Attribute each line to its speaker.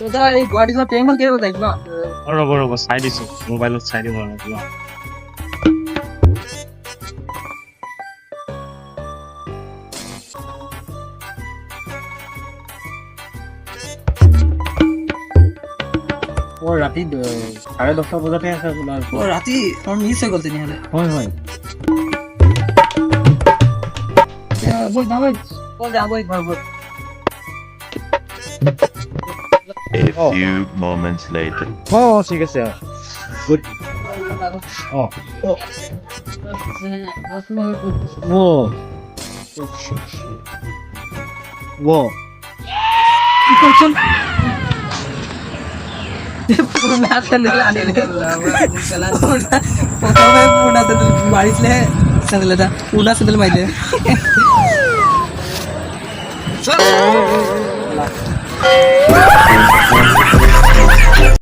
Speaker 1: দাদা এই গুৱাহাটী যোৱা ট্ৰেইনখন কেই বজাত আহিব ন?
Speaker 2: ৰ'ব চাই দিছোঁ মোবাইলত চাই দিব লাগিব।
Speaker 1: ৰাতি 10:30 বজাতে আছে আপোনাৰ। ৰাতি মোৰ মিছ হৈ গ'ল তেনেহ'লে। হয় বৈ যাবই ঘৰ।
Speaker 3: A few moments later.
Speaker 2: ঠিক আছে গুড।
Speaker 1: পুৰণা চেন্দেল আনিলে প্ৰথমে পুৰণা চেন্দেল মাৰিছিলে চেন্দেল এটা পুৰণা চেন্দেল মাৰিলে